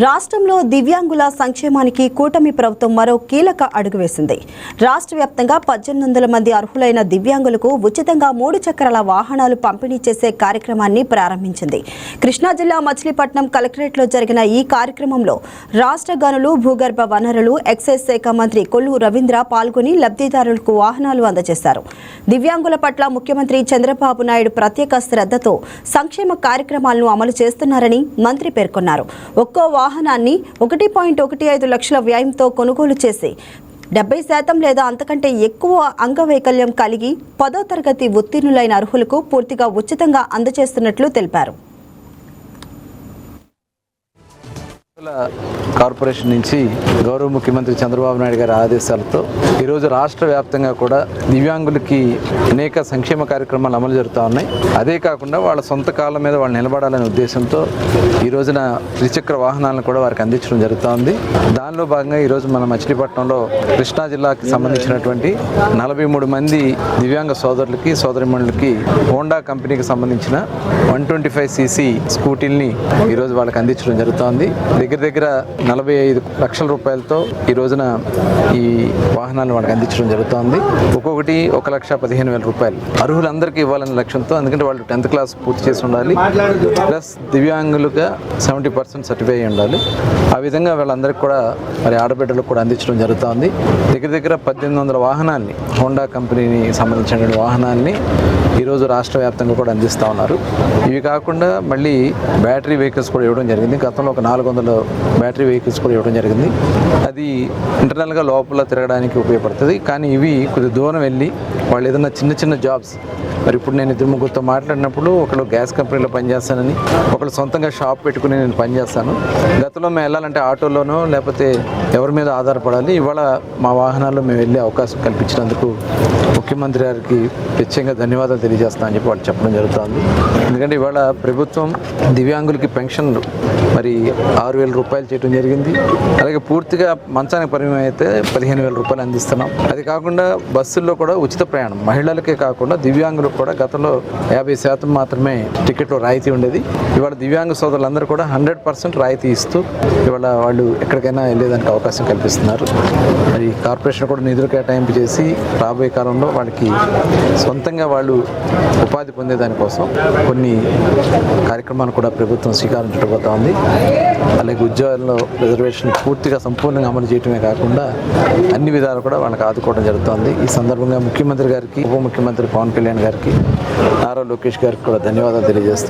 రాష్ట్రంలో దివ్యాంగుల సంక్షేమానికి కూటమి ప్రభుత్వం మరో కీలక అడుగు వేసింది. రాష్ట్ర వ్యాప్తంగా 1800 మంది అర్హులైన దివ్యాంగులకు ఉచితంగా 3 చక్రాల వాహనాలు పంపిణీ చేసే కార్యక్రమాన్ని ప్రారంభించింది. కృష్ణా జిల్లా మచిలీపట్నం కలెక్టరేట్లో జరిగిన ఈ కార్యక్రమంలో రాష్ట్ర గనులు, భూగర్భ వనరులు, ఎక్సైజ్ శాఖ మంత్రి కొల్లు రవీంద్ర పాల్గొని లబ్ధిదారులకు వాహనాలు అందజేశారు. దివ్యాంగుల పట్ల ముఖ్యమంత్రి చంద్రబాబు నాయుడు ప్రత్యేక శ్రద్ధతో సంక్షేమ కార్యక్రమాలను అమలు చేస్తున్నారని మంత్రి పేర్కొన్నారు. ఒక్కో వాహనాన్ని 1.15 లక్షల వ్యయంతో కొనుగోలు చేసి 70% లేదా అంతకంటే ఎక్కువ అంగవైకల్యం కలిగి 10వ తరగతి ఉత్తీర్ణులైన అర్హులకు పూర్తిగా ఉచితంగా అందజేస్తున్నట్లు తెలిపారు. కార్పొరేషన్ నుంచి గౌరవ ముఖ్యమంత్రి చంద్రబాబు నాయుడు గారి ఆదేశాలతో ఈరోజు రాష్ట్ర వ్యాప్తంగా కూడా దివ్యాంగులకి అనేక సంక్షేమ కార్యక్రమాలు అమలు జరుగుతూ ఉన్నాయి. అదే కాకుండా వాళ్ళ సొంత కాళ్ళ మీద వాళ్ళు నిలబడాలనే ఉద్దేశంతో ఈ రోజున ద్విచక్ర వాహనాలను కూడా వారికి అందించడం జరుగుతూ ఉంది. దానిలో భాగంగా ఈరోజు మన మచిలీపట్నంలో కృష్ణా జిల్లాకి సంబంధించినటువంటి 43 మంది దివ్యాంగ సోదరులకి, సోదరిమణులకి హోండా కంపెనీకి సంబంధించిన 125cc స్కూటీల్ని ఈరోజు వాళ్ళకి అందించడం జరుగుతోంది. దగ్గర 45 లక్షల రూపాయలతో ఈ రోజున ఈ వాహనాలను వాళ్ళకి అందించడం జరుగుతోంది. ఒక్కొక్కటి 1,15,000 రూపాయలు అర్హులందరికీ ఇవ్వాలనే లక్ష్యంతో, ఎందుకంటే వాళ్ళు 10th క్లాస్ పూర్తి చేసి ఉండాలి, ప్లస్ దివ్యాంగులుగా 70% సర్టిఫై అయి ఉండాలి. ఆ విధంగా వాళ్ళందరికీ కూడా మరి ఆడబిడ్డలకు కూడా అందించడం జరుగుతోంది. దగ్గర 1800 వాహనాల్ని, హోండా కంపెనీని సంబంధించిన వాహనాల్ని ఈరోజు రాష్ట్ర వ్యాప్తంగా కూడా అందిస్తూ ఉన్నారు. ఇవి కాకుండా మళ్ళీ బ్యాటరీ వెహికల్స్ కూడా ఇవ్వడం జరిగింది. గతంలో ఒక 400 బ్యాటరీ వెహికల్స్ కూడా ఇవ్వడం జరిగింది. అది ఇంటర్నల్గా లోపల తిరగడానికి ఉపయోగపడుతుంది. కానీ ఇవి కొద్ది దూరం వెళ్ళి వాళ్ళు ఏదైనా చిన్న జాబ్స్, మరి ఇప్పుడు నేను 2-3 మాట్లాడినప్పుడు ఒకళ్ళు గ్యాస్ కంపెనీలో పనిచేస్తానని, ఒకళ్ళు సొంతంగా షాప్ పెట్టుకుని నేను పనిచేస్తాను. గతంలో మేము వెళ్ళాలంటే ఆటోలోనో లేకపోతే ఎవరి మీద ఆధారపడాలి. ఇవాళ మా వాహనాల్లో మేము వెళ్ళే అవకాశం కల్పించినందుకు ముఖ్యమంత్రి గారికి ప్రత్యేకంగా ధన్యవాదాలు తెలియజేస్తామని చెప్పి వాళ్ళు చెప్పడం జరుగుతుంది. ఎందుకంటే ఇవాళ ప్రభుత్వం దివ్యాంగులకి పెన్షన్లు మరి 6,000 రూపాయలు చేయడం జరిగింది. అలాగే పూర్తిగా మంచానికి పరిమితం అయితే 15,000 రూపాయలు అందిస్తున్నాం. అది కాకుండా బస్సుల్లో కూడా ఉచిత ప్రయాణం మహిళలకే కాకుండా దివ్యాంగులకు కూడా గతంలో 50% మాత్రమే టికెట్లో రాయితీ ఉండేది. ఇవాళ దివ్యాంగ సోదరులందరూ కూడా 100% రాయితీ ఇస్తూ ఇవాళ వాళ్ళు ఎక్కడికైనా వెళ్ళేదానికి అవకాశం కల్పిస్తున్నారు. మరి కార్పొరేషన్ కూడా నిధులు కేటాయింపు చేసి రాబోయే కాలంలో వాళ్ళకి సొంతంగా వాళ్ళు ఉపాధి పొందేదానికోసం కొన్ని కార్యక్రమాలు కూడా ప్రభుత్వం శ్రీకారం చుట్టబోతా ఉంది. అలాగే ఉద్యోగాల్లో రిజర్వేషన్ పూర్తిగా సంపూర్ణంగా అమలు చేయడమే కాకుండా అన్ని విధాలు కూడా వాళ్ళకి ఆదుకోవడం జరుగుతుంది. ఈ సందర్భంగా ముఖ్యమంత్రి గారికి, ఉప ముఖ్యమంత్రి పవన్ కళ్యాణ్ గారికి, నారా లోకేష్ గారికి కూడా ధన్యవాదాలు తెలియజేస్తున్నాను.